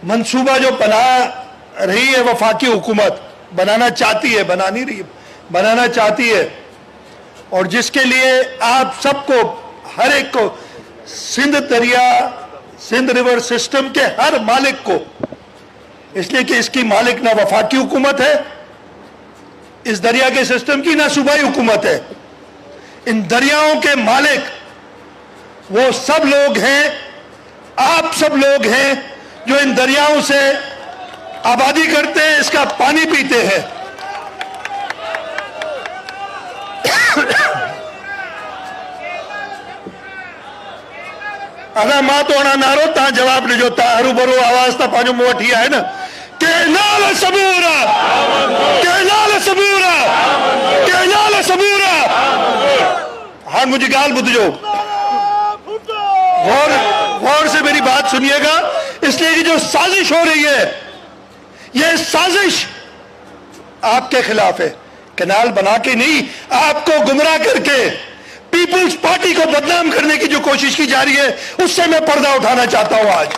منصوبہ جو بنا رہی ہے وفاقی حکومت، بنانا چاہتی ہے، بنا نہیں رہی، بنانا چاہتی ہے، اور جس کے لیے آپ سب کو، ہر ایک کو، سندھ دریا، سندھ ریور سسٹم کے ہر مالک کو، اس لیے کہ اس کی مالک نہ وفاقی حکومت ہے، اس دریا کے سسٹم کی نہ صوبائی حکومت ہے، ان دریاؤں کے مالک وہ سب لوگ ہیں، آپ سب لوگ ہیں جو ان دریاؤں سے آبادی کرتے ہیں، اس کا پانی پیتے ہیں۔ اگر ماں تو ہونا نارو تا جواب ڈجو، تا ہرو برو آواز تا پانچو منہ وٹھی ہے نا، کینال صبورا، کینال صبورا، کینال صبورا۔ ہاں مجھے گال بدھجو، غور سے میری بات سنیے گا، اس لیے کہ جو سازش ہو رہی ہے یہ سازش آپ کے خلاف ہے، کینال بنا کے نہیں، آپ کو گمراہ کر کے پیپلز پارٹی کو بدنام کرنے کی جو کوشش کی جا رہی ہے، اس سے میں پردہ اٹھانا چاہتا ہوں آج۔